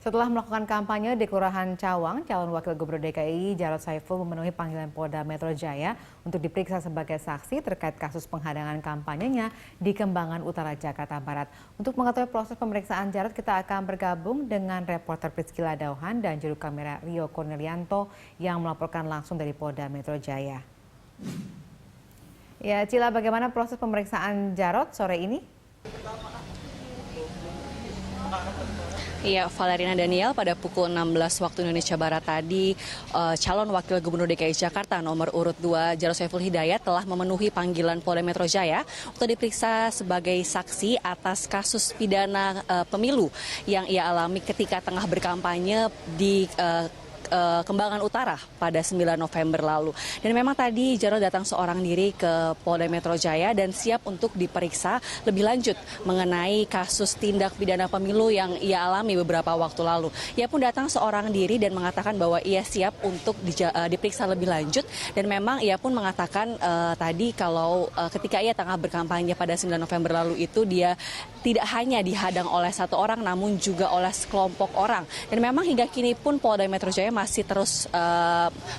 Setelah melakukan kampanye di Kelurahan Cawang, calon wakil gubernur DKI Jarod Saiful memenuhi panggilan Polda Metro Jaya untuk diperiksa sebagai saksi terkait kasus penghadangan kampanyenya di Kembangan Utara, Jakarta Barat. Untuk mengetahui proses pemeriksaan Jarod, kita akan bergabung dengan reporter Priscila Dauhan dan juru kamera Rio Cornelianto yang melaporkan langsung dari Polda Metro Jaya. Ya, Cila, bagaimana proses pemeriksaan Jarod sore ini? Iya, Valerina Daniel, pada pukul 16 waktu Indonesia Barat tadi, calon wakil gubernur DKI Jakarta nomor urut 2 Jarod Saiful Hidayat telah memenuhi panggilan Polda Metro Jaya untuk diperiksa sebagai saksi atas kasus pidana pemilu yang ia alami ketika tengah berkampanye di Kembangan Utara pada 9 November lalu. Dan memang tadi Jarod datang seorang diri ke Polda Metro Jaya dan siap untuk diperiksa lebih lanjut mengenai kasus tindak pidana pemilu yang ia alami beberapa waktu lalu. Ia pun datang seorang diri dan mengatakan bahwa ia siap untuk diperiksa lebih lanjut, dan memang ia pun mengatakan tadi kalau ketika ia tengah berkampanye pada 9 November lalu itu dia tidak hanya dihadang oleh satu orang namun juga oleh sekelompok orang. Dan memang hingga kini pun Polda Metro Jaya masih terus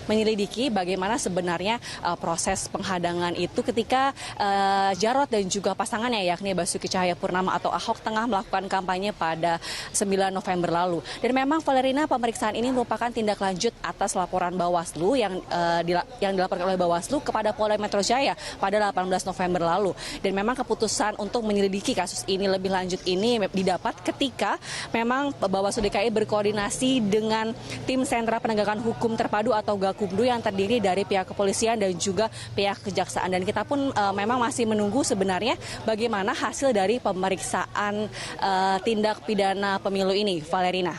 menyelidiki bagaimana sebenarnya proses penghadangan itu ketika Jarod dan juga pasangannya yakni Basuki Cahayapurnama atau Ahok tengah melakukan kampanye pada 9 November lalu. Dan memang Valerina, pemeriksaan ini merupakan tindak lanjut atas laporan Bawaslu yang dilaporkan oleh Bawaslu kepada Polda Metro Jaya pada 18 November lalu. Dan memang keputusan untuk menyelidiki kasus ini lebih lanjut ini didapat ketika memang Bawaslu DKI berkoordinasi dengan tim Sentra Penegakan Hukum Terpadu atau Gakumdu yang terdiri dari pihak kepolisian dan juga pihak kejaksaan. Dan kita pun memang masih menunggu sebenarnya bagaimana hasil dari pemeriksaan tindak pidana pemilu ini, Valerina.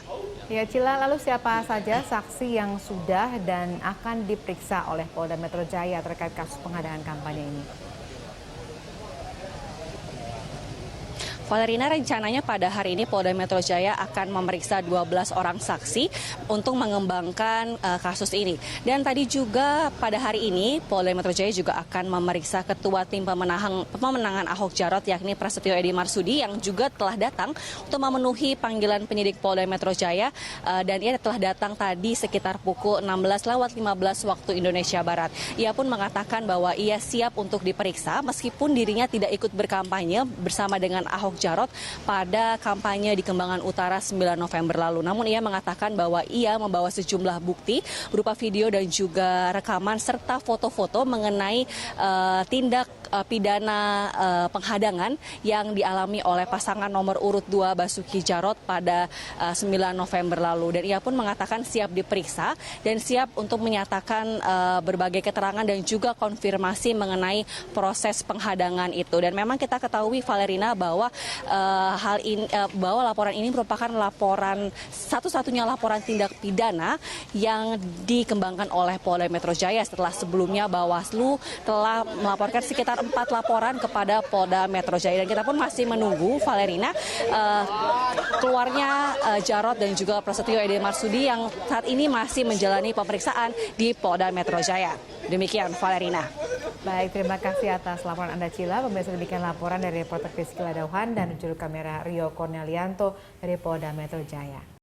Ya, Cila, lalu siapa saja saksi yang sudah dan akan diperiksa oleh Polda Metro Jaya terkait kasus penghadangan kampanye ini? Valerina, rencananya pada hari ini Polda Metro Jaya akan memeriksa 12 orang saksi untuk mengembangkan kasus ini. Dan tadi juga pada hari ini Polda Metro Jaya juga akan memeriksa Ketua Tim Pemenangan Ahok Jarot yakni Prasetyo Edy Marsudi yang juga telah datang untuk memenuhi panggilan penyidik Polda Metro Jaya, dan ia telah datang tadi sekitar pukul 16:15 waktu Indonesia Barat. Ia pun mengatakan bahwa ia siap untuk diperiksa meskipun dirinya tidak ikut berkampanye bersama dengan Ahok Jarot pada kampanye di Kembangan Utara 9 November lalu. Namun ia mengatakan bahwa ia membawa sejumlah bukti berupa video dan juga rekaman serta foto-foto mengenai tindak pidana penghadangan yang dialami oleh pasangan nomor urut 2 Basuki Jarot pada 9 November lalu. Dan ia pun mengatakan siap diperiksa dan siap untuk menyatakan berbagai keterangan dan juga konfirmasi mengenai proses penghadangan itu. Dan memang kita ketahui, Valerina, bahwa bahwa laporan ini merupakan satu-satunya laporan tindak pidana yang dikembangkan oleh Polda Metro Jaya setelah sebelumnya Bawaslu telah melaporkan sekitar 4 laporan kepada Polda Metro Jaya. Dan kita pun masih menunggu, Valerina, keluarnya Jarod dan juga Prasetyo Edy Marsudi yang saat ini masih menjalani pemeriksaan di Polda Metro Jaya. Demikian, Valerina. Baik, terima kasih atas laporan Anda, Cila. Pemirsa, demikian laporan dari reporter Priscila Dauhan dan juru kamera Rio Cornelianto dari Polda Metro Jaya.